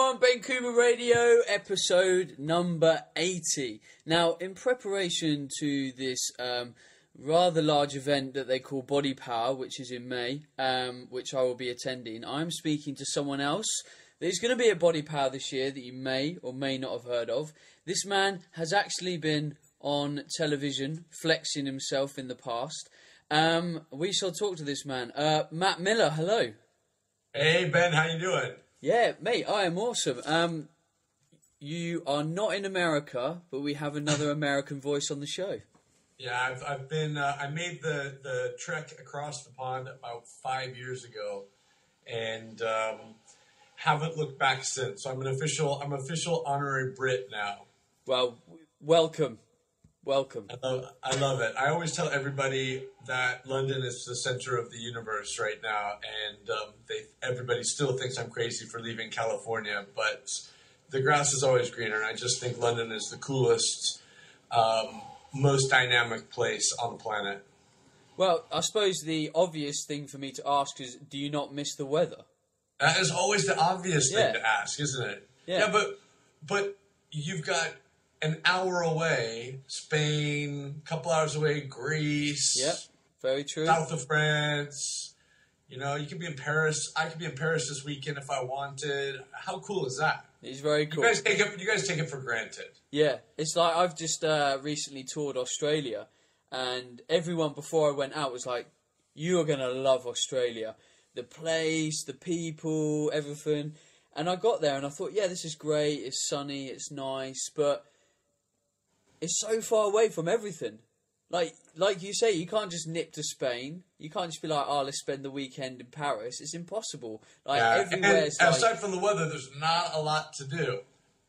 everyone, Ben Coomber Radio, episode number 80. Now, in preparation to this rather large event that they call Body Power, which is in May, which I will be attending, I'm speaking to someone else. There's going to be a Body Power this year that you may or may not have heard of. This man has actually been on television, flexing himself in the past. We shall talk to this man. Matt Miller, hello. Hey, Ben, how you doing? Yeah, mate, I am awesome. You are not in America, but we have another American voice on the show. Yeah, I've been. I made the trek across the pond about 5 years ago, and haven't looked back since. So I'm official honorary Brit now. Well, welcome. I love it. I always tell everybody that London is the center of the universe right now, and everybody still thinks I'm crazy for leaving California, but the grass is always greener, and I just think London is the coolest, most dynamic place on the planet. Well, I suppose the obvious thing for me to ask is, do you not miss the weather? That is always the obvious thing to ask, isn't it? Yeah, but you've got an hour away, Spain, a couple hours away, Greece. Yep, very true. South of France. You know, you could be in Paris. I could be in Paris this weekend if I wanted. How cool is that? It's very cool. You guys take it for granted. Yeah, it's like I've just recently toured Australia, and everyone before I went out was like, "You are gonna love Australia, the place, the people, everything." And I got there and I thought, "Yeah, this is great. It's sunny, it's nice, but it's so far away from everything." Like you say, you can't just nip to Spain. You can't just be like, "Oh, let's spend the weekend in Paris." It's impossible. Everywhere. And aside from the weather, there's not a lot to do.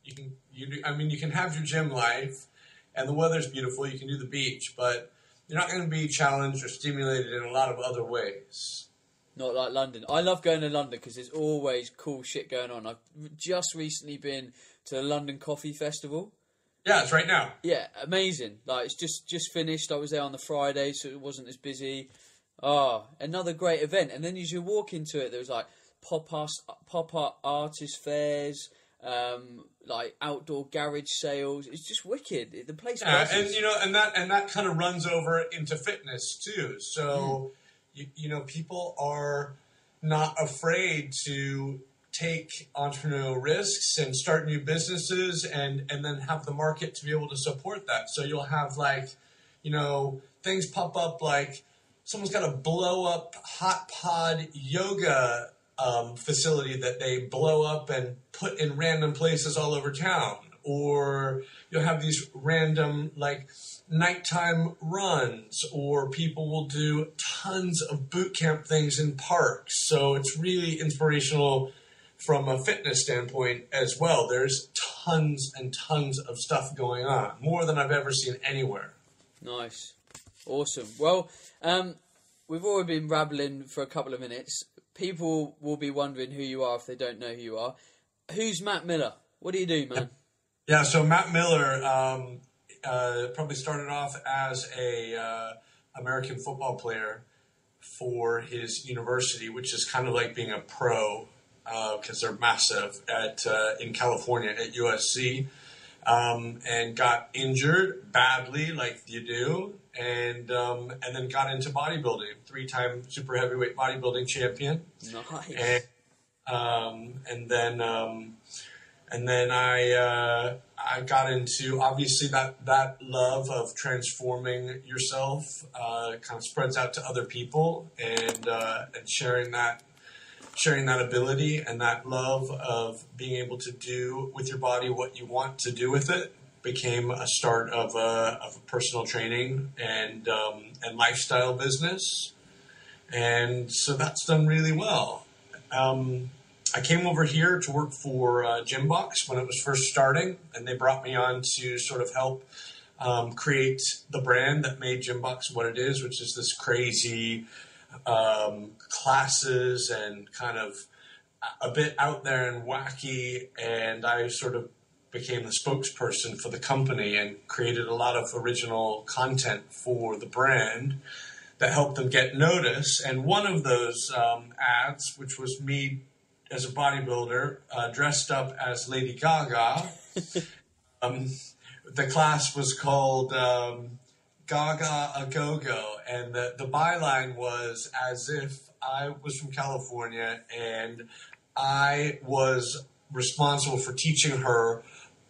You can have your gym life, and the weather's beautiful. You can do the beach, but you're not going to be challenged or stimulated in a lot of other ways. Not like London. I love going to London because there's always cool shit going on. I've just recently been to the London Coffee Festival. Yeah, it's right now. Yeah, amazing. Like, it's just finished. I was there on the Friday, so it wasn't as busy. Another great event. And then as you walk into it, there was like pop-up artist fairs, like outdoor garage sales. It's just wicked. The place. Yeah, and that kind of runs over into fitness too. So people are not afraid to take entrepreneurial risks and start new businesses and then have the market to be able to support that. So you'll have things pop up like someone's got a blow up hot pod yoga facility that they blow up and put in random places all over town. Or you'll have these random nighttime runs, or people will do tons of boot camp things in parks. So it's really inspirational from a fitness standpoint as well. There's tons and tons of stuff going on, more than I've ever seen anywhere. Nice. Awesome. Well, we've already been rabbling for a couple of minutes. People will be wondering who you are if they don't know who you are. Who's Matt Miller? What do you do, man? Yeah, so Matt Miller probably started off as a American football player for his university, which is kind of like being a pro, because they're massive in California at USC, and got injured badly, like you do, and then got into bodybuilding, 3-time super heavyweight bodybuilding champion. Nice. And then I got into, obviously, that love of transforming yourself kind of spreads out to other people, and sharing that ability and that love of being able to do with your body what you want to do with it became a start of a personal training and lifestyle business, and so that's done really well. I came over here to work for Gymbox when it was first starting, and they brought me on to sort of help create the brand that made Gymbox what it is, which is this crazy classes and kind of a bit out there and wacky. And I sort of became the spokesperson for the company and created a lot of original content for the brand that helped them get notice. And one of those ads, which was me as a bodybuilder, dressed up as Lady Gaga. The class was called Gaga a Go-Go, and the byline was as if I was from California and I was responsible for teaching her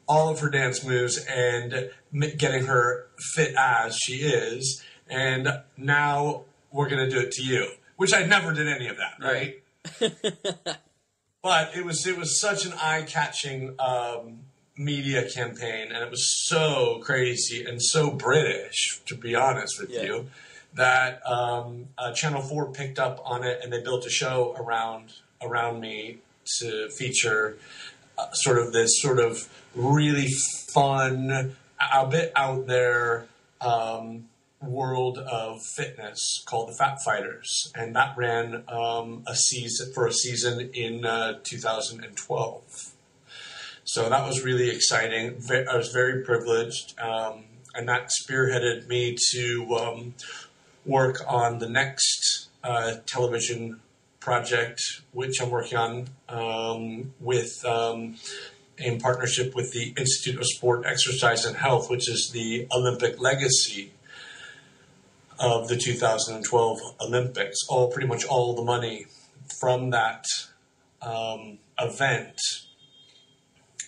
all of her dance moves and getting her fit as she is, and now we're going to do it to you, which I never did any of that, right? But it was such an eye-catching media campaign, and it was so crazy and so British, to be honest with you, that Channel 4 picked up on it, and they built a show around me to feature sort of really fun, a bit out there world of fitness called the Fat Fighters, and that ran a season in 2012. So that was really exciting. I was very privileged, and that spearheaded me to work on the next television project, which I'm working on with in partnership with the Institute of Sport, Exercise, and Health, which is the Olympic legacy of the 2012 Olympics. Pretty much all the money from that event,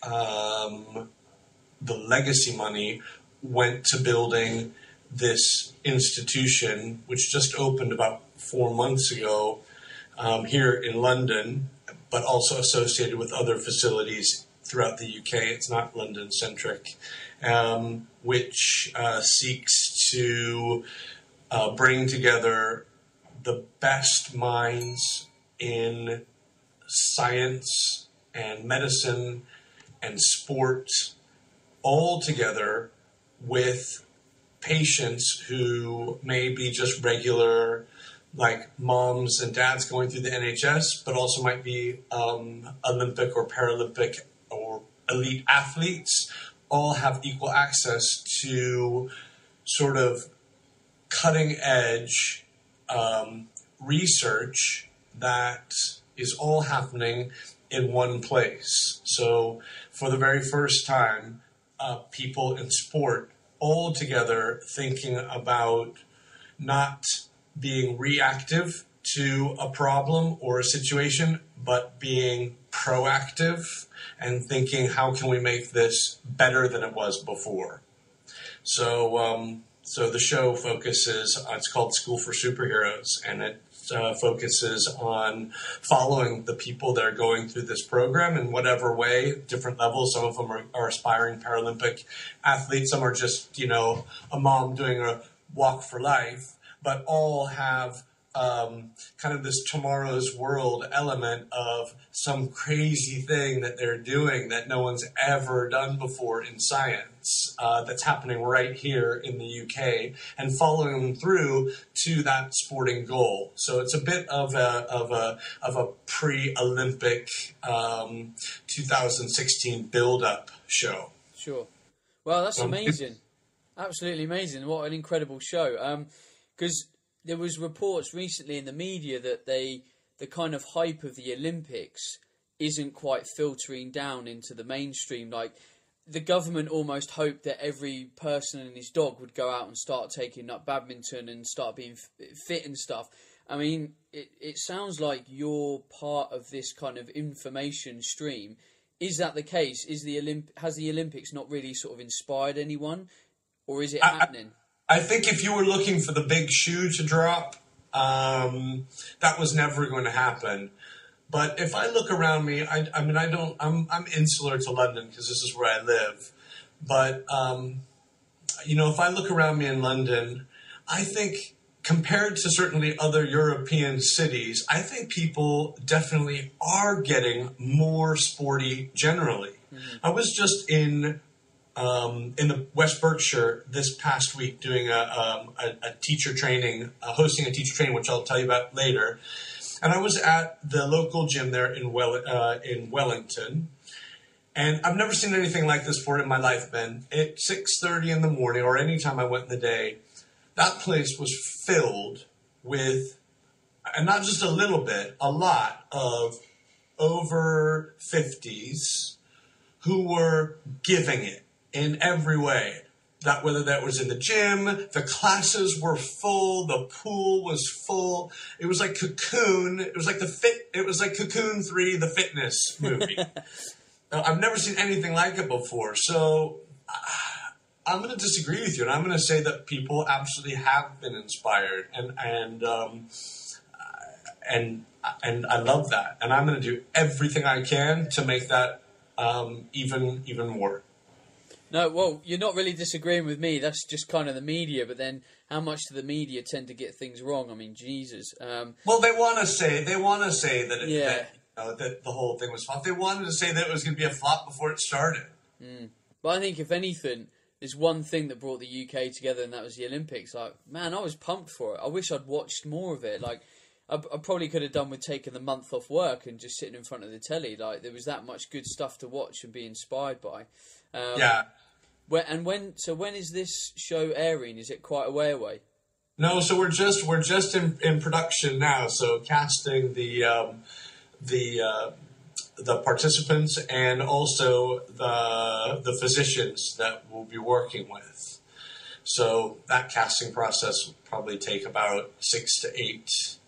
the legacy money, went to building this institution, which just opened about 4 months ago here in London, but also associated with other facilities throughout the UK. It's not London-centric, which seeks to bring together the best minds in science and medicine and sport all together with patients who may be just regular, like moms and dads going through the NHS, but also might be Olympic or Paralympic or elite athletes, all have equal access to sort of cutting edge research that is all happening in one place. So for the very first time, people in sport all together thinking about not being reactive to a problem or a situation, but being proactive and thinking, how can we make this better than it was before? So the show focuses, it's called School for Superheroes, and it focuses on following the people that are going through this program in whatever way, different levels. Some of them are aspiring Paralympic athletes. Some are just, a mom doing a walk for life, but all have kind of this tomorrow's world element of some crazy thing that they're doing that no one's ever done before in science, that's happening right here in the UK, and following them through to that sporting goal. So it's a bit of a pre-Olympic 2016 build-up show. Sure. Well, that's amazing. Absolutely amazing. What an incredible show. Because there was reports recently in the media that the kind of hype of the Olympics isn't quite filtering down into the mainstream. Like, the government almost hoped that every person and his dog would go out and start taking up badminton and start being fit and stuff. I mean, it sounds like you're part of this kind of information stream. Is that the case? Has the Olympics not really sort of inspired anyone, or is it happening? I think if you were looking for the big shoe to drop, that was never going to happen. But if I look around me, I'm insular to London because this is where I live. But, if I look around me in London, I think compared to certainly other European cities, I think people definitely are getting more sporty generally. Mm-hmm. I was just in the West Berkshire this past week doing a teacher training, hosting a teacher training, which I'll tell you about later. And I was at the local gym there in Wellington. And I've never seen anything like this before in my life, Ben. At 6:30 in the morning, or any time I went in the day, that place was filled with, and not just a little bit, a lot of over 50s who were giving it in every way. That whether that was in the gym, the classes were full, the pool was full. It was like Cocoon. It was like Cocoon 3, the fitness movie. I've never seen anything like it before. So I'm going to disagree with you, and I'm going to say that people absolutely have been inspired, and I love that, and I'm going to do everything I can to make that even more. No, well, you're not really disagreeing with me. That's just kind of the media. But then, how much do the media tend to get things wrong? I mean, Jesus. Well, they want to say that that the whole thing was flop. They wanted to say that it was going to be a flop before it started. But I think if anything, there's one thing that brought the UK together, and that was the Olympics. Like, man, I was pumped for it. I wish I'd watched more of it. Like, I probably could have done with taking the month off work and just sitting in front of the telly. Like, there was that much good stuff to watch and be inspired by. Yeah. When is this show airing? Is it quite a way away? No, so we're just in production now. So casting the participants and also the physicians that we'll be working with. So that casting process will probably take about 6 to 8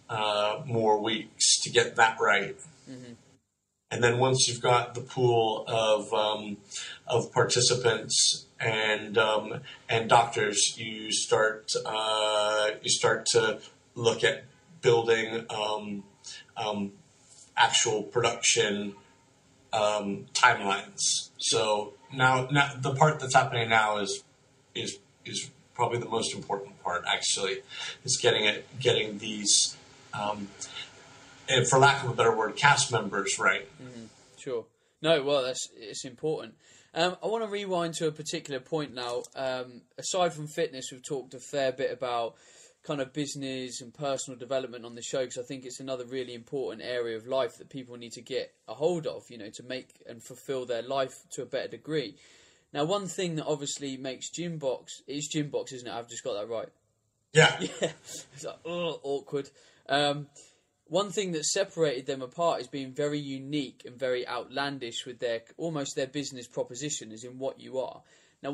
more weeks to get that right. Mm-hmm. And then once you've got the pool of participants and doctors, you start to look at building actual production timelines. So now the part that's happening now is probably the most important part. Actually, is getting these. And for lack of a better word, cast members, right? Mm-hmm. Sure. No, well, it's important. I want to rewind to a particular point now. Aside from fitness, we've talked a fair bit about kind of business and personal development on the show, because I think it's another really important area of life that people need to get a hold of, to make and fulfill their life to a better degree. Now, one thing that obviously makes Gymbox, isn't it? I've just got that right. Yeah. Yeah. It's like, awkward. One thing that separated them apart is being very unique and very outlandish with their business proposition, as in what you are. Now,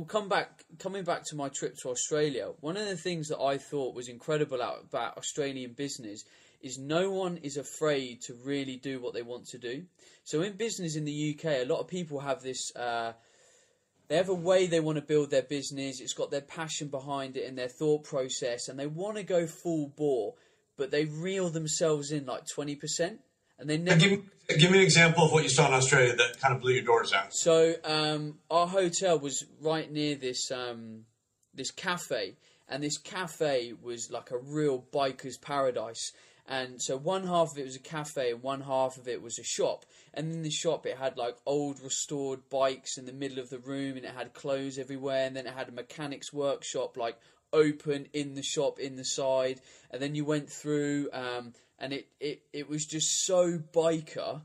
coming back to my trip to Australia, one of the things that I thought was incredible about Australian business is no one is afraid to really do what they want to do. So in business in the UK, a lot of people have this, they have a way they want to build their business. It's got their passion behind it and their thought process, and they want to go full bore, but they reel themselves in like 20%. And they never... Give me an example of what you saw in Australia that kind of blew your doors out. So our hotel was right near this this cafe, and this cafe was like a real biker's paradise. And so one half of it was a cafe and one half of it was a shop. And in the shop it had like old restored bikes in the middle of the room, and it had clothes everywhere, and then it had a mechanic's workshop like open in the shop in the side. And then you went through and it was just so biker.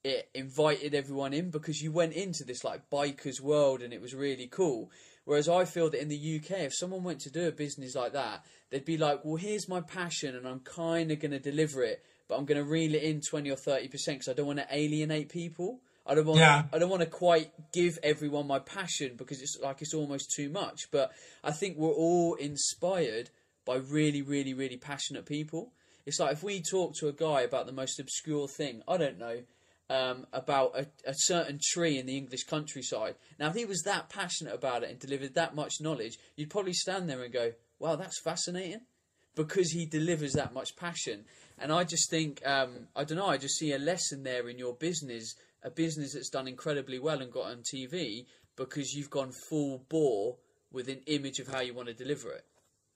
It invited everyone in because you went into this like biker's world, and it was really cool. Whereas I feel that in the UK, if someone went to do a business like that, they'd be like, well, here's my passion and I'm kind of going to deliver it, but I'm going to reel it in 20 or 30% because I don't want to alienate people. I don't want to quite give everyone my passion because it's almost too much. But I think we're all inspired by really, really, really passionate people. It's like if we talk to a guy about the most obscure thing, I don't know, about a certain tree in the English countryside. Now, if he was that passionate about it and delivered that much knowledge, you'd probably stand there and go, wow, that's fascinating, because he delivers that much passion. And I just think, I don't know, I just see a lesson there in your business, a business that's done incredibly well and got on TV because you've gone full bore with an image of how you want to deliver it.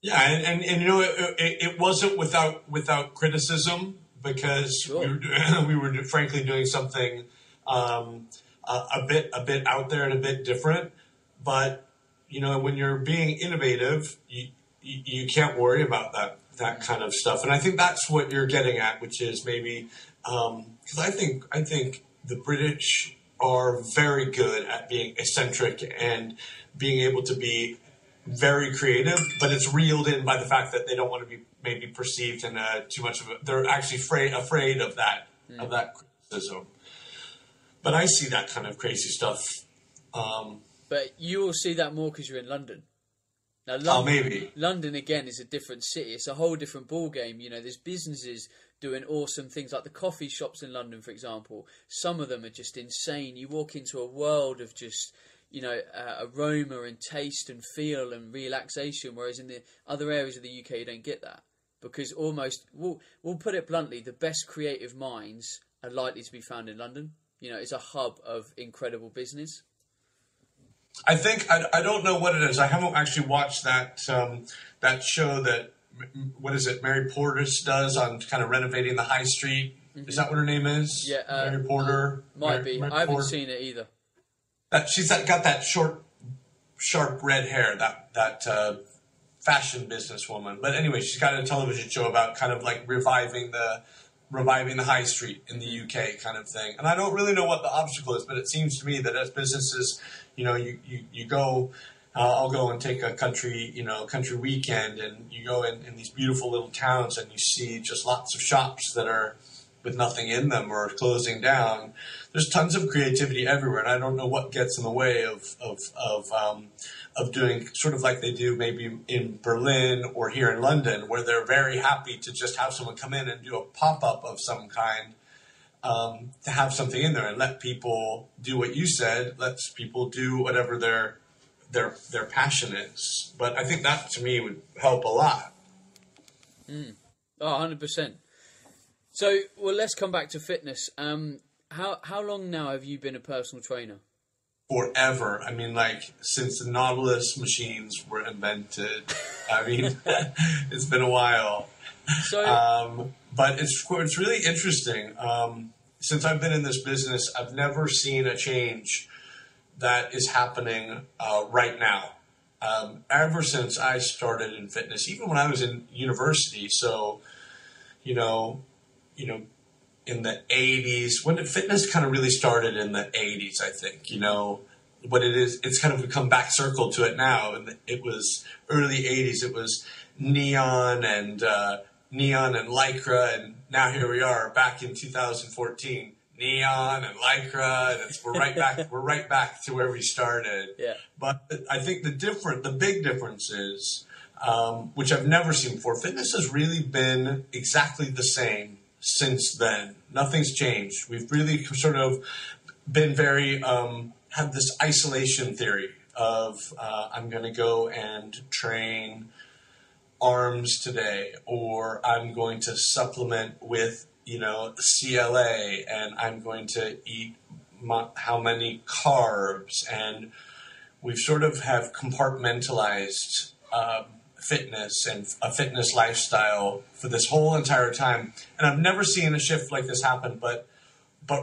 Yeah, and you know, it wasn't without criticism, because sure. we were frankly doing something a bit out there and a bit different. But you know, when you're being innovative, you can't worry about that kind of stuff. And I think that's what you're getting at, which is maybe because I think the British are very good at being eccentric and being able to be very creative, but it's reeled in by the fact that they don't want to be maybe perceived in too much of it. They're actually afraid of that of that athleticism. But I see that kind of crazy stuff. But you will see that more because you're in London. Now, Oh, maybe. London, again, is a different city. It's a whole different ball game. You know, there's businesses doing awesome things, like the coffee shops in London, for example. Some of them are just insane. You walk into a world of just, you know, aroma and taste and feel and relaxation, whereas in the other areas of the UK, you don't get that. Because almost, we'll put it bluntly, the best creative minds are likely to be found in London. You know, it's a hub of incredible business. I think I don't know what it is. I haven't actually watched that that show that, what is it, Mary Portis does on kind of renovating the high street. Mm-hmm. Is that what her name is? Yeah, Mary Porter. Might be. I haven't seen it either. She's got that short, sharp red hair. That fashion businesswoman. But anyway, she's got a television show about kind of like reviving the high street in the UK kind of thing. And I don't really know what the obstacle is, but it seems to me that as businesses, you know, you go, I'll go and take a country weekend, and you go in these beautiful little towns and you see just lots of shops that are with nothing in them or closing down. There's tons of creativity everywhere, and I don't know what gets in the way of doing sort of like they do maybe in Berlin or here in London, where they're very happy to just have someone come in and do a pop-up of some kind, to have something in there and let people do what you said, lets people do whatever their passion is. But I think that, to me, would help a lot. Oh, 100%. So, well, let's come back to fitness. How long now have you been a personal trainer? Forever. I mean, like, since the Nautilus machines were invented. I mean, it's been a while. So, but it's really interesting. Since I've been in this business, I've never seen a change that is happening right now. Ever since I started in fitness, even when I was in university. So, you know, in the 80s, when fitness kind of really started in the 80s, I think, you know, what it is, it's kind of become back circle to it now. And it was early 80s. It was neon and Lycra. And now here we are back in 2014, neon and Lycra. And we're right back to where we started. Yeah. But I think the big difference is, which I've never seen before, fitness has really been exactly the same since then. Nothing's changed. We've really sort of been very, had this isolation theory of, I'm going to go and train arms today, or I'm going to supplement with, you know, CLA, and I'm going to eat how many carbs, and we've sort of have compartmentalized fitness and a fitness lifestyle for this whole entire time. And I've never seen a shift like this happen, but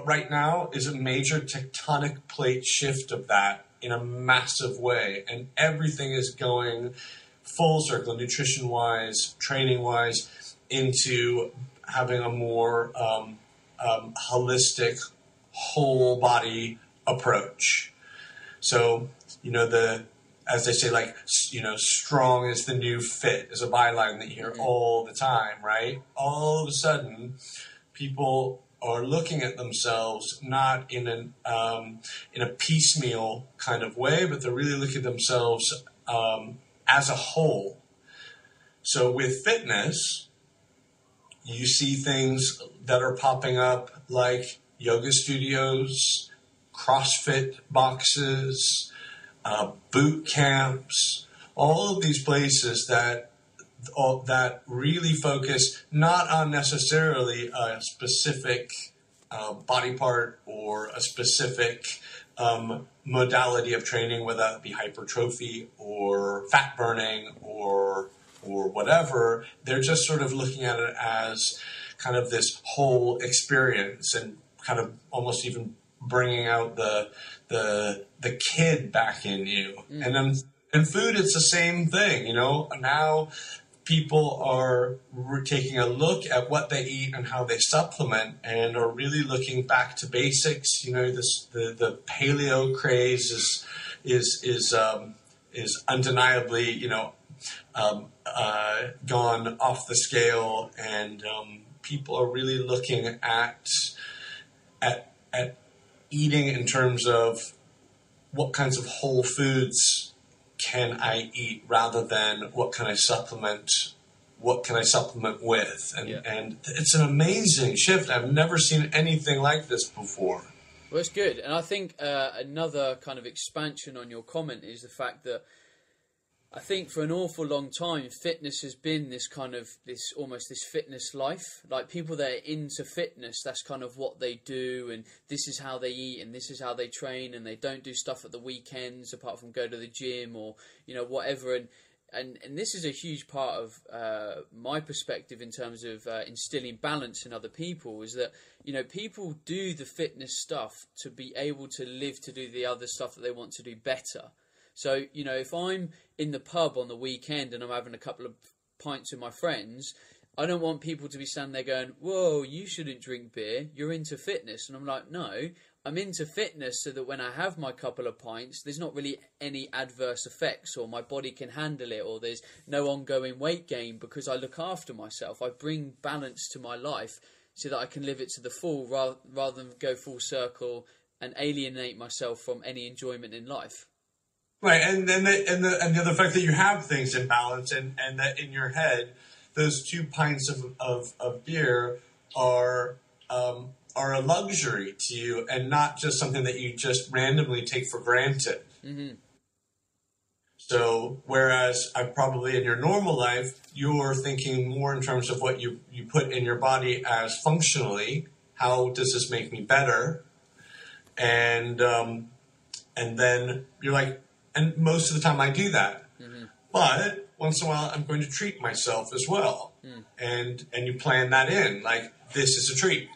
right now is a major tectonic plate shift of that in a massive way. And everything is going full circle, nutrition-wise, training-wise, into having a more holistic, whole body approach. So, you know, as they say, like, you know, strong is the new fit is a byline that you hear all the time, right? All of a sudden, people are looking at themselves not in a piecemeal kind of way, but they're really looking at themselves as a whole. So with fitness, you see things that are popping up like yoga studios, CrossFit boxes, boot camps, all of these places that really focus not on necessarily a specific body part or a specific modality of training, whether that be hypertrophy or fat burning or whatever. They're just sort of looking at it as kind of this whole experience and kind of almost even bringing out the kid back in you. And then in food, it's the same thing. You know, now people are taking a look at what they eat and how they supplement, and are really looking back to basics. You know, the paleo craze is undeniably, you know, gone off the scale, and people are really looking at at eating in terms of what kinds of whole foods can I eat rather than what can I supplement with. And it's an amazing shift. I've never seen anything like this before. Well, it's good. And I think another kind of expansion on your comment is the fact that I think for an awful long time, fitness has been this fitness life. Like people that are into fitness, that's kind of what they do, and this is how they eat, and this is how they train, and they don't do stuff at the weekends apart from go to the gym or, whatever. And this is a huge part of my perspective in terms of instilling balance in other people, is that, people do the fitness stuff to be able to live to do the other stuff that they want to do better. So, if I'm in the pub on the weekend and I'm having a couple of pints with my friends, I don't want people to be standing there going, whoa, you shouldn't drink beer, you're into fitness. And I'm like, no, I'm into fitness so that when I have my couple of pints, there's not really any adverse effects, or my body can handle it, or there's no ongoing weight gain because I look after myself. I bring balance to my life so that I can live it to the full rather than go full circle and alienate myself from any enjoyment in life. Right, and the other fact that you have things in balance, and that in your head, those 2 pints of beer are a luxury to you, and not just something that you just randomly take for granted. Mm-hmm. So, whereas probably in your normal life, you're thinking more in terms of what you put in your body as functionally. How does this make me better? And then you're like. And most of the time I do that. Mm-hmm. But once in a while I'm going to treat myself as well. Mm. And you plan that in. Like, this is a treat.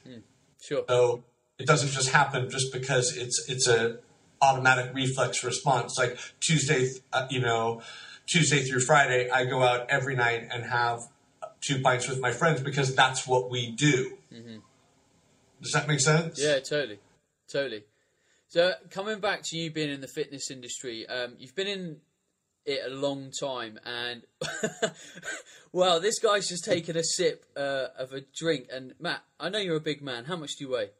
Mm. Sure. So it doesn't just happen just because it's a automatic reflex response. Like Tuesday through Friday, I go out every night and have 2 pints with my friends because that's what we do. Mm-hmm. Does that make sense? Yeah, totally. So coming back to you being in the fitness industry, you've been in it a long time, and well, this guy's just taken a sip of a drink. And Matt, I know you're a big man. How much do you weigh?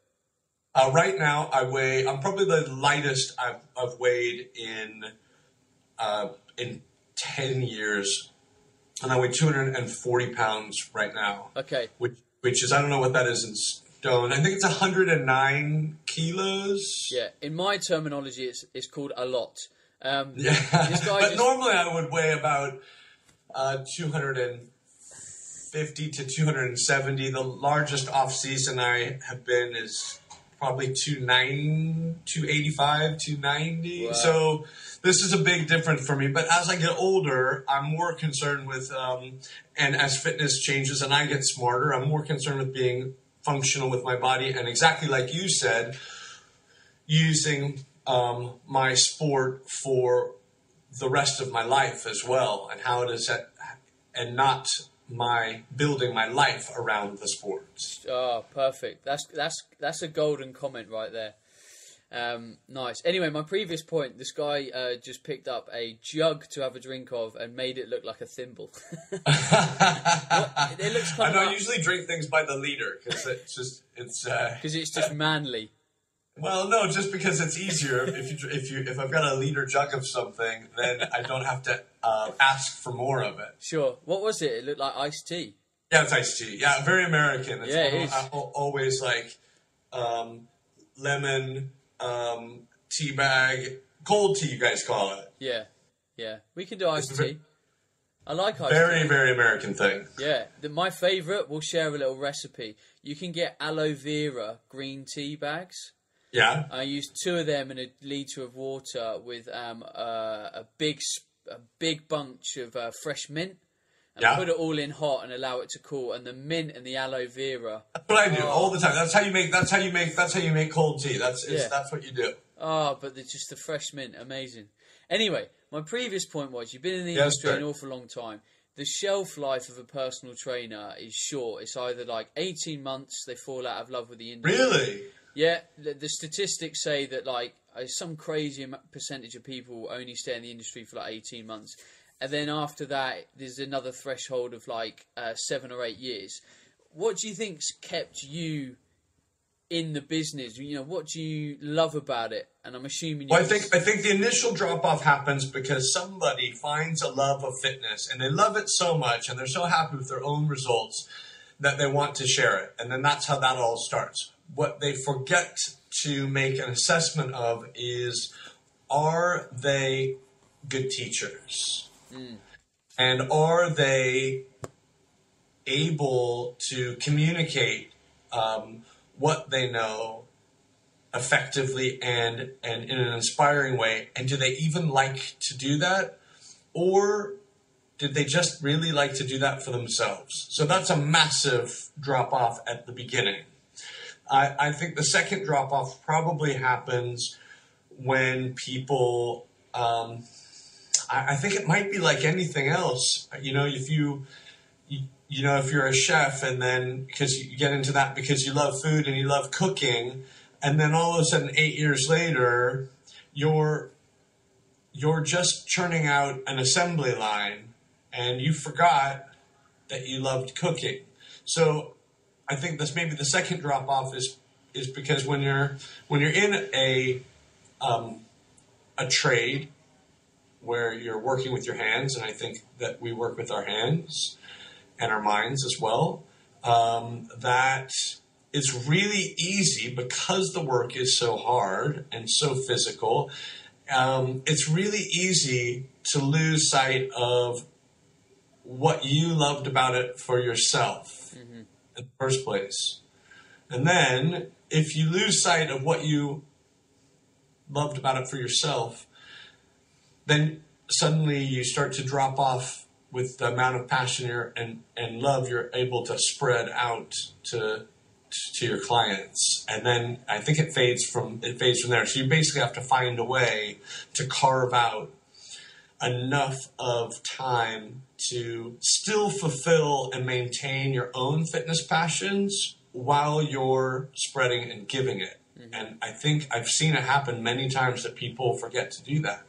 Right now, I'm probably the lightest I've weighed in 10 years, and I weigh 240 pounds right now. Okay. Which is, I don't know what that is in stone. I think it's 109 kilos. Yeah, in my terminology, it's called a lot. Yeah, but normally I would weigh about 250 to 270. The largest off season I have been is probably 285, 290. Wow. So this is a big difference for me. But as I get older, I'm more concerned with, and as fitness changes and I get smarter, I'm more concerned with being functional with my body, and exactly like you said, using my sport for the rest of my life as well, and how it is that, and not building my life around the sports. Oh, perfect. That's a golden comment right there. Nice. Anyway, my previous point, this guy just picked up a jug to have a drink of and made it look like a thimble. It looks kind I usually drink things by the liter because it's just manly. Well, no, just because it's easier. If I've got a liter jug of something, then I don't have to ask for more of it. Sure. What was it? It looked like iced tea. Yeah, it's iced tea. Yeah, very American. It's it is. Always like lemon. Tea bag, cold tea, you guys call it. Yeah. We can do iced tea. I like iced tea. Very, very American thing. Yeah. My favourite, we'll share a little recipe. You can get aloe vera green tea bags. Yeah. I use 2 of them in a litre of water with a big bunch of fresh mint. And put it all in hot and allow it to cool. And the mint and the aloe vera. That's what I do all the time. That's how you make cold tea. That's what you do. Oh, but just the fresh mint, amazing. Anyway, my previous point was you've been in the industry an awful long time. The shelf life of a personal trainer is short. It's either like 18 months, they fall out of love with the industry. Really? Yeah, the statistics say that like some crazy percentage of people only stay in the industry for like 18 months. And then after that, there's another threshold of like 7 or 8 years. What do you think's kept you in the business? You know, what do you love about it? And I'm assuming Well, I think the initial drop off happens because somebody finds a love of fitness and they love it so much and they're so happy with their own results that they want to share it. And then that's how that all starts. What they forget to make an assessment of is, are they good teachers? And are they able to communicate what they know effectively and in an inspiring way? And do they even like to do that? Or did they just really like to do that for themselves? So that's a massive drop-off at the beginning. I think the second drop-off probably happens when people, I think it might be like anything else. You know, if if you're a chef and then, because you get into that because you love food and you love cooking, and then all of a sudden 8 years later, you're just churning out an assembly line and you forgot that you loved cooking. So I think that's maybe the second drop off is because when you're in a trade where you're working with your hands, and I think that we work with our hands and our minds as well, that it's really easy because the work is so hard and so physical. It's really easy to lose sight of what you loved about it for yourself in the first place. And then if you lose sight of what you loved about it for yourself, then suddenly you start to drop off with the amount of passion and love you're able to spread out to your clients. And then I think it fades from there. So you basically have to find a way to carve out enough of time to still fulfill and maintain your own fitness passions while you're spreading and giving it. And I think I've seen it happen many times that people forget to do that.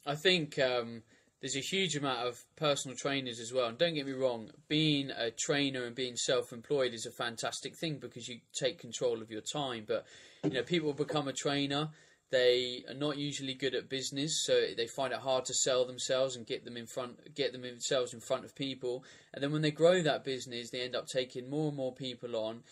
I think there's a huge amount of personal trainers as well. And don't get me wrong, being a trainer and being self-employed is a fantastic thing because you take control of your time. But, you know, people become a trainer. They are not usually good at business, so they find it hard to sell themselves and get themselves in front of people. And then when they grow that business, they end up taking more and more people on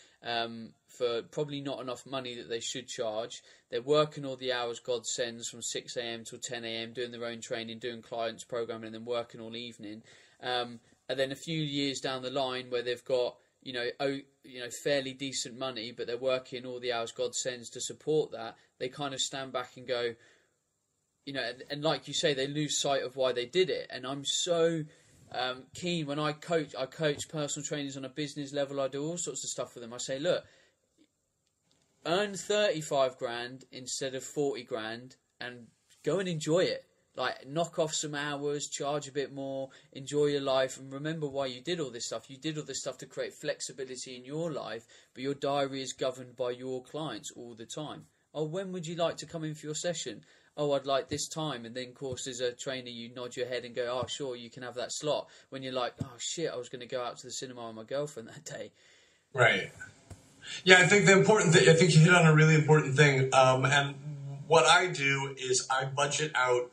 for probably not enough money that they should charge. They're working all the hours God sends from 6 a.m. till 10 a.m, doing their own training, doing clients programming, and then working all evening. And then a few years down the line where they've got fairly decent money, but they're working all the hours God sends to support that, they kind of stand back and go, and like you say, they lose sight of why they did it. And I'm so keen when I coach personal trainers on a business level. I do all sorts of stuff with them. I say, look, earn 35 grand instead of 40 grand and go and enjoy it. Like, knock off some hours, charge a bit more, enjoy your life, and remember why you did all this stuff. You did all this stuff to create flexibility in your life, but your diary is governed by your clients all the time. Oh, when would you like to come in for your session? Oh, I'd like this time. And then, of course, as a trainer, you nod your head and go, oh, sure, you can have that slot. When you're like, oh, shit, I was going to go out to the cinema with my girlfriend that day. Right. Yeah, I think the important thing, I think you hit on a really important thing. And what I do is I budget out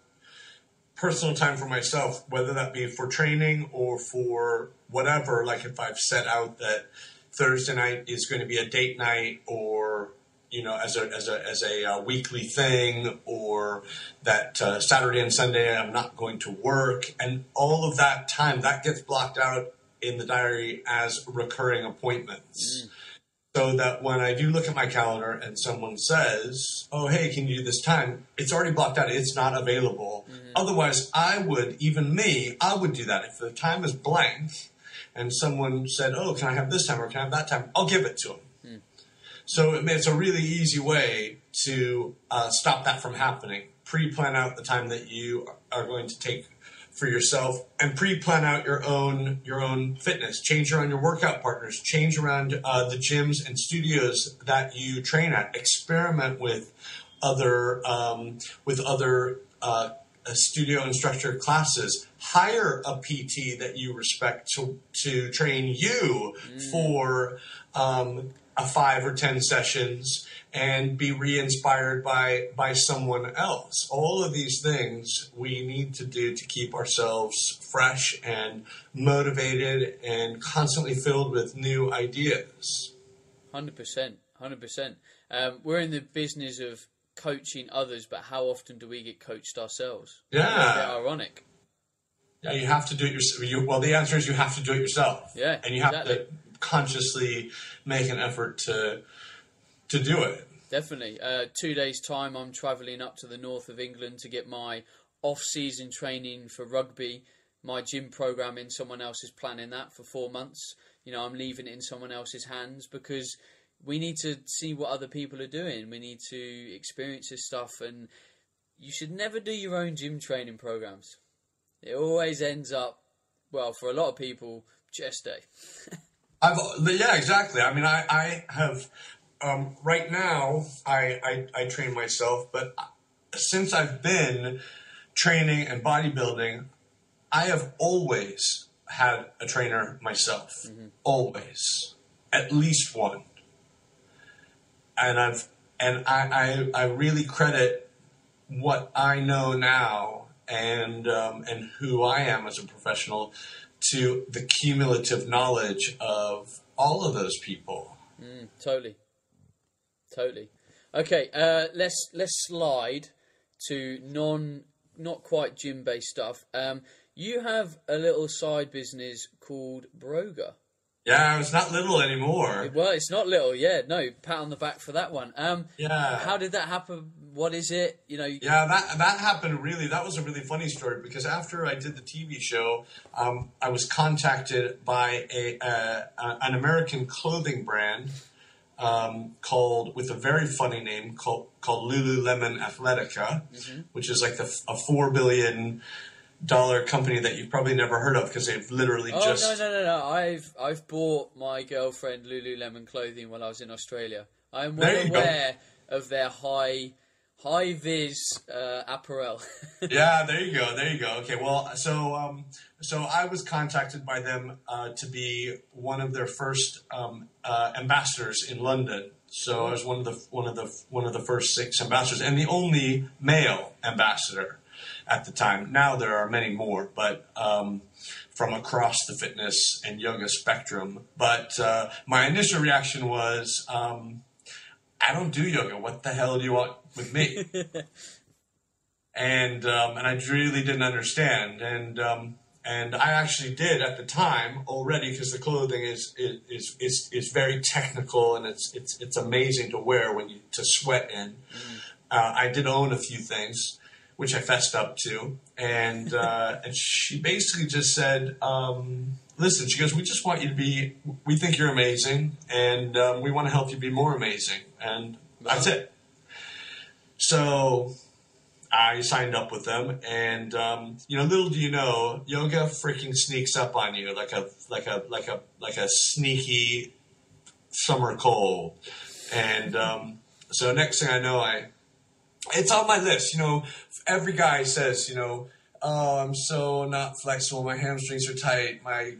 personal time for myself, whether that be for training or for whatever. Like if I've set out that Thursday night is going to be a date night, or as a weekly thing, or that Saturday and Sunday I'm not going to work, and all of that time that gets blocked out in the diary as recurring appointments. So that when I do look at my calendar and someone says, oh, hey, can you do this time? It's already blocked out. It's not available. Otherwise, I would do that. If the time is blank and someone said, oh, can I have this time or can I have that time? I'll give it to them. So it's a really easy way to stop that from happening. Pre-plan out the time that you are going to take for yourself, and pre-plan out your own fitness. Change around your workout partners. Change around the gyms and studios that you train at. Experiment with other studio instructor classes. Hire a PT that you respect to train you for a 5 or 10 sessions and be re-inspired by someone else. All of these things we need to do to keep ourselves fresh and motivated and constantly filled with new ideas. 100%. We're in the business of coaching others, but how often do we get coached ourselves? Yeah. It's a bit ironic. Yeah, you have to do it yourself. Well, the answer is you have to do it yourself. Yeah, and you have to consciously make an effort to do it. Definitely. 2 days' time, I'm travelling up to the north of England to get my off-season training for rugby. My gym programming, someone else is planning that for 4 months. You know, I'm leaving it in someone else's hands because we need to see what other people are doing. We need to experience this stuff, and you should never do your own gym training programs. It always ends up, well, for a lot of people, chest day. Yeah, exactly. I mean, I have, right now, I train myself, but since I've been training and bodybuilding, I have always had a trainer myself. Mm-hmm. Always. At least one. And I really credit what I know now and who I am as a professional to the cumulative knowledge of all of those people. Totally. Okay, let's slide to not quite gym based stuff. You have a little side business called Broga. Yeah, it's not little anymore. Well, it's not little. Yeah, no, pat on the back for that one. Yeah. How did that happen? What is it? You know. Yeah, that happened really. That was a really funny story because after I did the TV show, I was contacted by an American clothing brand called, with a very funny name called Lululemon Athletica, mm-hmm. which is like a $4 billion company that you've probably never heard of because they've literally just... No. I've bought my girlfriend Lululemon clothing while I was in Australia. I'm well aware of their high vis apparel. Yeah, there you go. Okay, well, so I was contacted by them to be one of their first ambassadors in London. So I was one of the first 6 ambassadors and the only male ambassador at the time. Now there are many more, but from across the fitness and yoga spectrum. But my initial reaction was, I don't do yoga. What the hell do you want with me? and I really didn't understand. And I actually did at the time already because the clothing is very technical and it's amazing to wear to sweat in. I did own a few things, which I fessed up to, and she basically just said, listen, she goes, we just want you to we think you're amazing, and we want to help you be more amazing, and that's it. So I signed up with them, and little do you know, yoga freaking sneaks up on you like a sneaky summer cold, and so next thing I know, it's on my list. Every guy says, oh, I'm so not flexible. My hamstrings are tight. My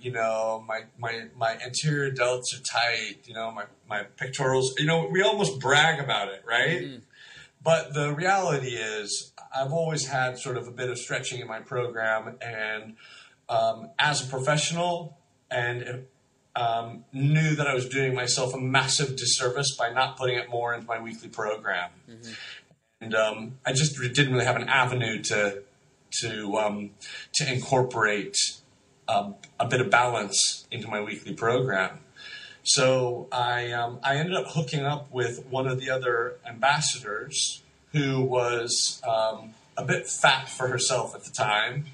anterior delts are tight. My pectorals. We almost brag about it, right? Mm-hmm. But the reality is, I've always had sort of a bit of stretching in my program, and as a professional, and knew that I was doing myself a massive disservice by not putting it more into my weekly program. Mm-hmm. And I just didn't really have an avenue to incorporate a bit of balance into my weekly program. So I ended up hooking up with one of the other ambassadors who was a bit fat for herself at the time.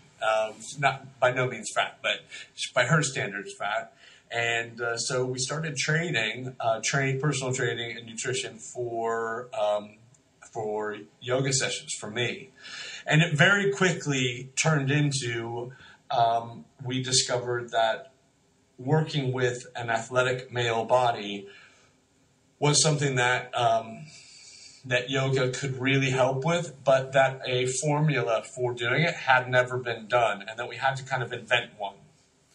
Not by no means fat, but by her standards fat. And so we started personal training and nutrition for yoga sessions for me. And it very quickly turned into, we discovered that working with an athletic male body was something that yoga could really help with, but that a formula for doing it had never been done, and that we had to kind of invent one.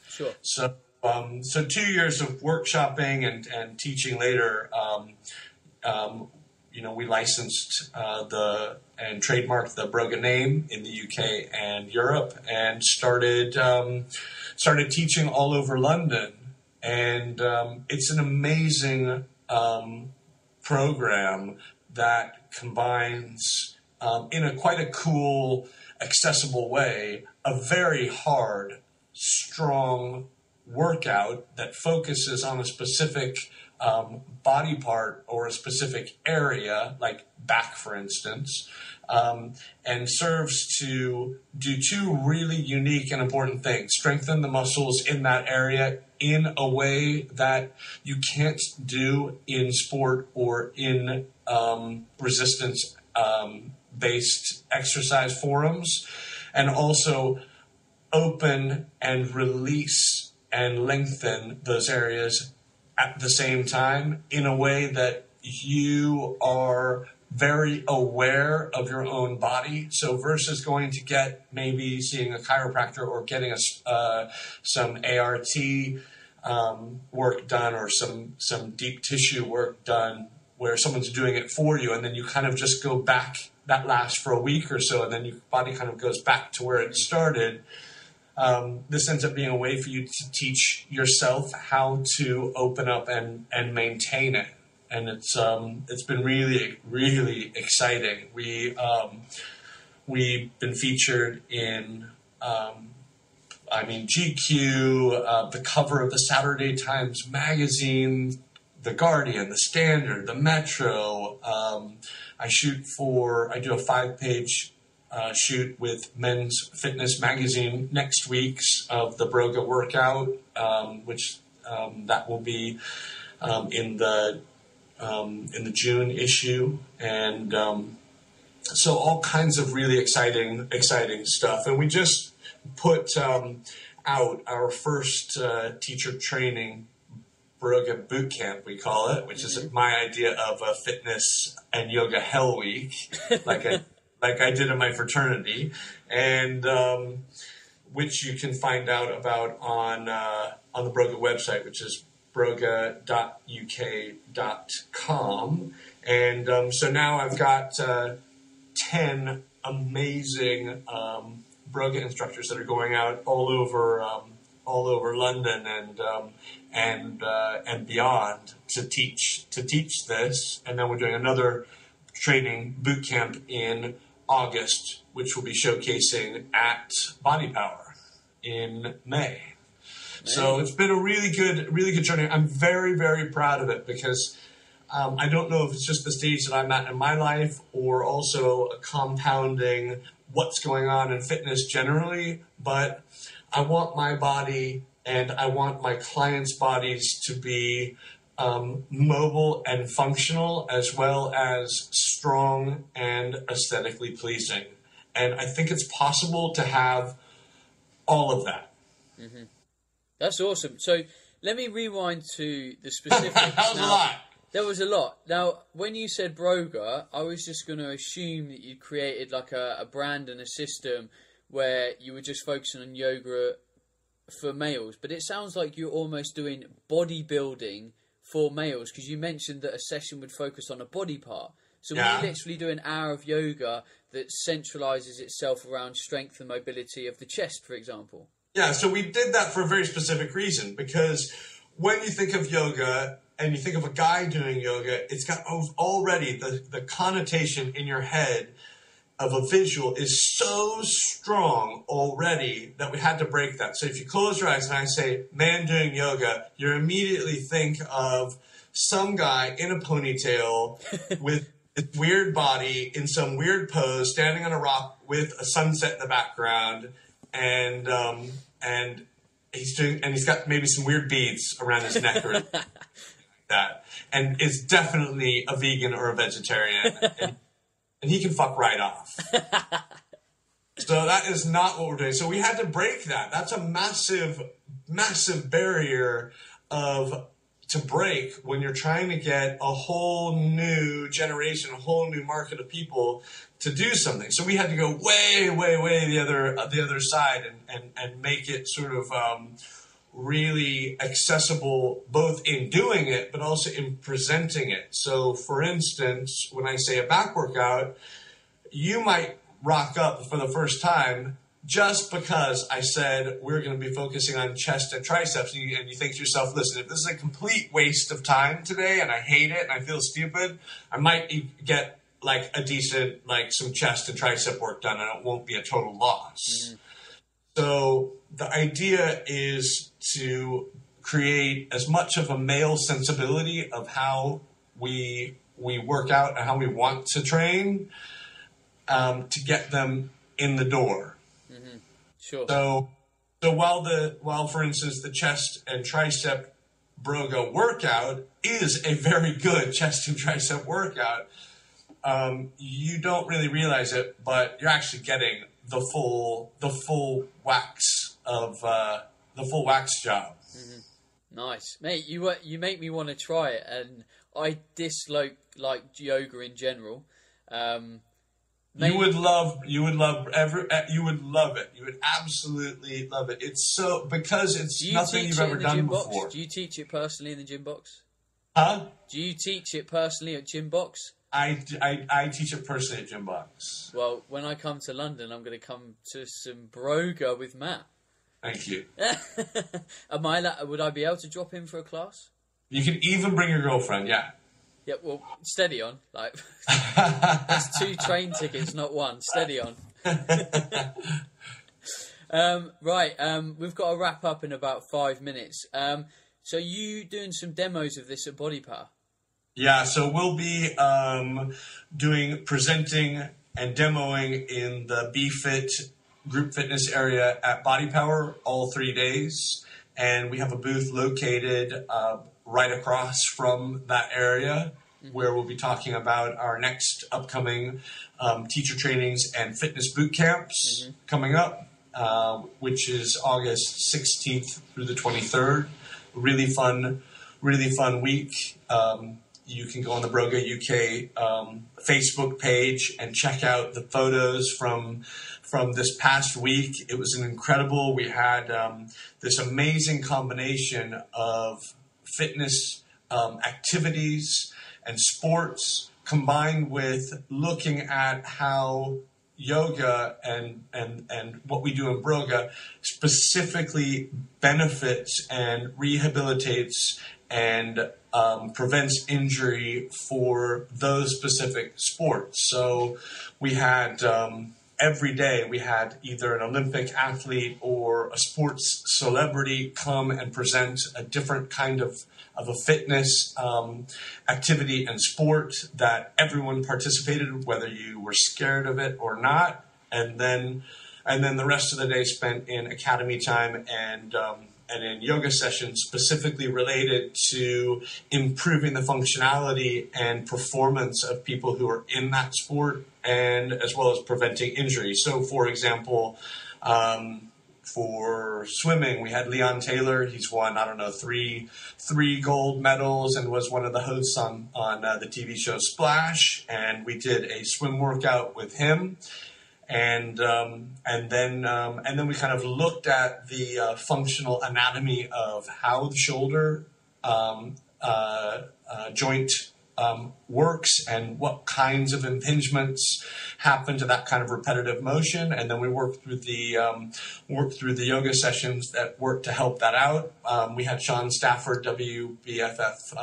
Sure. So So 2 years of workshopping and teaching later, we licensed and trademarked the Broga name in the UK and Europe, and started teaching all over London. And it's an amazing program that combines, in quite a cool, accessible way, a very hard, strong workout that focuses on a specific body part or a specific area, like back, for instance, and serves to do two really unique and important things: strengthen the muscles in that area in a way that you can't do in sport or in resistance based exercise forums, and also open and release and lengthen those areas at the same time in a way that you are very aware of your own body. So versus going to get, maybe seeing a chiropractor or getting some ART work done, or some deep tissue work done where someone's doing it for you, and then you kind of just go back, that lasts for a week or so, and then your body kind of goes back to where it started. This ends up being a way for you to teach yourself how to open up and maintain it. And it's been really, really exciting. We've been featured in, GQ, the cover of the Saturday Times magazine, the Guardian, the Standard, the Metro. I do a 5-page shoot with Men's Fitness magazine next week's of the Broga workout, which that will be in the June issue, and so all kinds of really exciting stuff. And we just put out our first teacher training, Broga Boot Camp, we call it, which is my idea of a fitness and yoga hell week, like I did in my fraternity, and which you can find out about on the Broga website, which is broga.uk.com. And so now I've got 10 amazing Broga instructors that are going out all over London and beyond to teach this. And then we're doing another training boot camp in August, which will be showcasing at Body Power in May. So it's been a really good journey. I'm very, very proud of it, because I don't know if it's just the stage that I'm at in my life, or also compounding what's going on in fitness generally, but I want my body and I want my clients' bodies to be mobile and functional, as well as strong and aesthetically pleasing. And I think it's possible to have all of that. Mm-hmm. That's awesome. So let me rewind to the specifics. That was a lot. There was a lot. Now, when you said Broga, I was just going to assume that you created like a brand and a system where you were just focusing on yoga for males. But it sounds like you're almost doing bodybuilding for males, because you mentioned that a session would focus on a body part. So we literally do an hour of yoga that centralizes itself around strength and mobility of the chest, for example. Yeah, so we did that for a very specific reason, because when you think of yoga and you think of a guy doing yoga, it's got already the connotation in your head of a visual is so strong already that we had to break that. So if you close your eyes and I say man doing yoga, you immediately think of some guy in a ponytail with a weird body in some weird pose, standing on a rock with a sunset in the background, and he's got maybe some weird beads around his neck or like that, and is definitely a vegan or a vegetarian, and he can fuck right off. So that is not what we're doing. So we had to break that. That's a massive barrier to break when you're trying to get a whole new generation, a whole new market of people to do something. So we had to go way the other side and make it sort of really accessible both in doing it, but also in presenting it. So for instance, when I say a back workout, you might rock up for the first time just because I said we're going to be focusing on chest and triceps, and you think to yourself, listen, if this is a complete waste of time today and I hate it and I feel stupid, I might get like a decent, like some chest and tricep work done, and it won't be a total loss. So the idea is to create as much of a male sensibility of how we work out and how we want to train, to get them in the door. Sure. So while for instance the chest and tricep Broga workout is a very good chest and tricep workout, you don't really realize it, but you're actually getting the full wax of the full wax job. Nice, mate. You make me want to try it, and I dislike yoga in general. You would love it. You would absolutely love it. It's so, because it's nothing you've ever done before. Do you teach it personally in the gym box? Huh? Do you teach it personally at gym box? I teach it personally at gym box. Well, when I come to London, I'm going to come to some Broga with Matt. Thank you. Would I be able to drop in for a class? You can even bring your girlfriend. Yeah. Yeah, well, steady on. Like, that's 2 train tickets, not 1. Steady on. Right, we've got to wrap up in about 5 minutes. So you doing some demos of this at Body Power? Yeah, so we'll be presenting and demoing in the BFit group fitness area at Body Power all 3 days. And we have a booth located right across from that area, where we'll be talking about our next upcoming teacher trainings and fitness boot camps coming up, which is August 16th through the 23rd. Really fun week. You can go on the Broga UK Facebook page and check out the photos from this past week. It was an incredible. We had this amazing combination of fitness activities and sports, combined with looking at how yoga and what we do in Broga specifically benefits and rehabilitates and prevents injury for those specific sports. So we had every day we had either an Olympic athlete or a sports celebrity come and present a different kind of a fitness activity and sport that everyone participated, whether you were scared of it or not. And then the rest of the day spent in academy time and in yoga sessions specifically related to improving the functionality and performance of people who are in that sport, and as well as preventing injury. So, for example, for swimming, we had Leon Taylor. He's won, three gold medals and was one of the hosts on the TV show Splash. And we did a swim workout with him. And then we kind of looked at the functional anatomy of how the shoulder joint works and what kinds of impingements happen to that kind of repetitive motion. And then we worked through the yoga sessions that worked to help that out. We had Sean Stafford, WBFF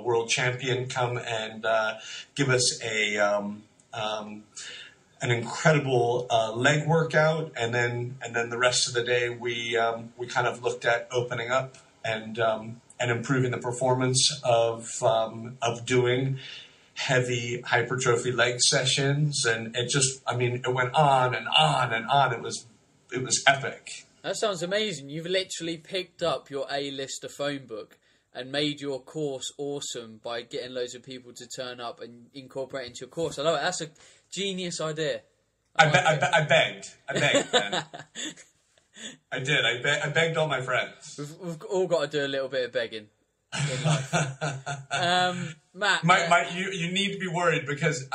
world champion, come and give us an incredible leg workout, and then the rest of the day we kind of looked at opening up and improving the performance of doing heavy hypertrophy leg sessions, and it went on and on and on. It was epic. That sounds amazing. You've literally picked up your A-lister phone book and made your course awesome by getting loads of people to turn up and incorporate it into your course. I love it. That's a genius idea. I begged, man. I did. I begged all my friends. We've all got to do a little bit of begging in life. Matt, you need to be worried because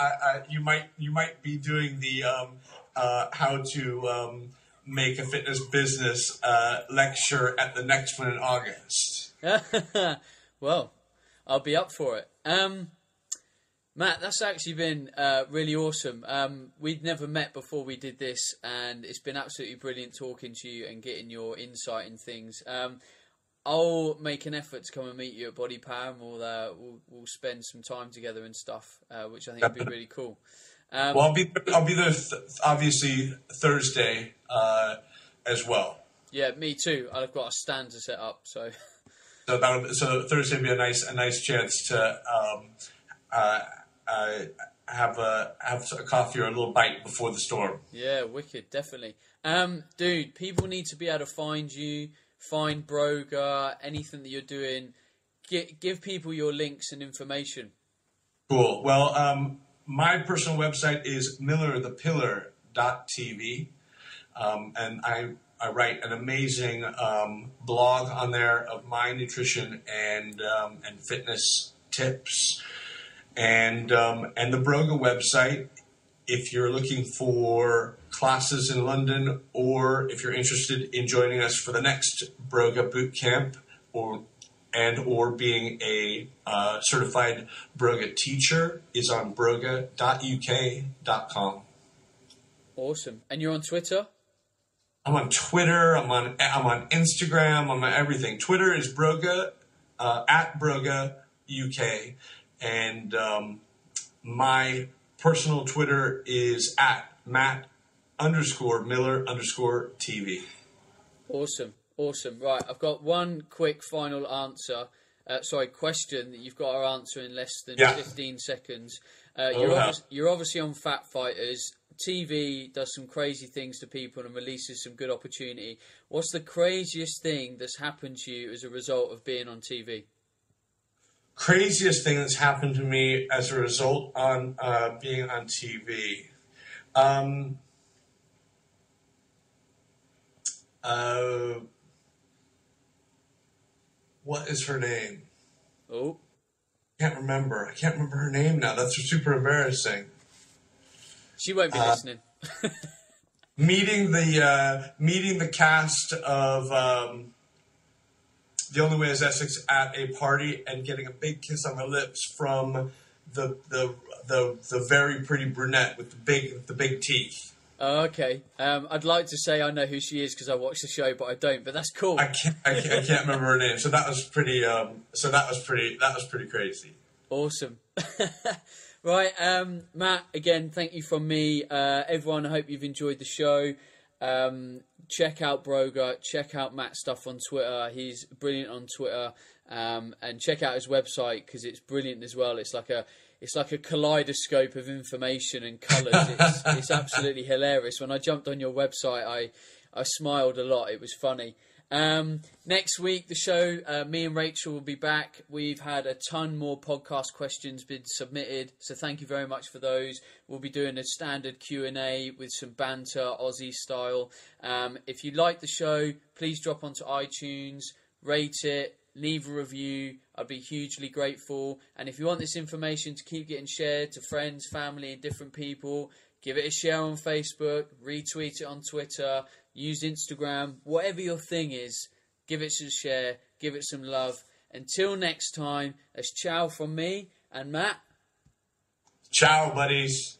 you might be doing the how to make a fitness business lecture at the next one in August. Well, I'll be up for it. Matt, that's actually been really awesome. We'd never met before we did this, and it's been absolutely brilliant talking to you and getting your insight in things. I'll make an effort to come and meet you at Body Power, and we'll spend some time together and stuff, which I think would be really cool. Well, I'll be there obviously Thursday as well. Yeah, me too. I've got a stand to set up, so Thursday would be a nice chance to have a coffee or a little bite before the storm. Yeah, wicked, definitely. Dude, people need to be able to find you, find Broga, anything that you're doing. Give people your links and information. Cool. Well, my personal website is millerthepillar.tv, and I write an amazing blog on there of my nutrition and fitness tips, and the Broga website. If you're looking for classes in London, or if you're interested in joining us for the next Broga boot camp, or being a certified Broga teacher, is on broga.uk.com. Awesome. And you're on Twitter? I'm on Twitter. I'm on Instagram. I'm on everything. Twitter is Broga at Broga UK, and my personal Twitter is at Matt_Miller_TV. Awesome. Right, I've got one quick final question that you've got to answer in less than 15 seconds. You're obviously on Fat Fighters. TV does some crazy things to people and releases some good opportunity. What's the craziest thing that's happened to you as a result of being on TV? Craziest thing that's happened to me as a result on being on TV. What is her name? Oh, I can't remember her name now. That's super embarrassing. She won't be listening. Meeting the cast of The Only Way Is Essex at a party and getting a big kiss on my lips from the very pretty brunette with the big teeth. Oh, okay. I'd like to say I know who she is because I watched the show, but I don't. But that's cool. I can't remember her name. So that was pretty. Pretty crazy. Awesome. Right, Matt. Again, thank you from me. Everyone, I hope you've enjoyed the show. Check out Broga. Check out Matt's stuff on Twitter. He's brilliant on Twitter. And check out his website because it's brilliant as well. It's like a kaleidoscope of information and colours. It's absolutely hilarious. When I jumped on your website, I smiled a lot. It was funny. Next week, the show, me and Rachel will be back. We've had a ton more podcast questions been submitted, so thank you very much for those. We'll be doing a standard Q&A with some banter, Aussie style. If you like the show, please drop onto iTunes, rate it, leave a review. I'd be hugely grateful. And if you want this information to keep getting shared to friends, family, and different people, give it a share on Facebook, retweet it on Twitter, use Instagram, whatever your thing is, give it a share, give it some love. Until next time, that's ciao from me and Matt. Ciao, buddies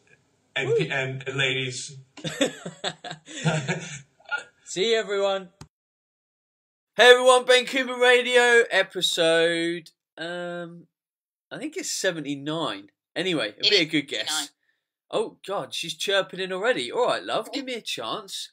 and ladies. See you, everyone. Hey, everyone, Ben Coomber Radio, episode, I think it's 79. Anyway, it'll be a good guess. Oh, God, she's chirping in already. All right, love, give me a chance.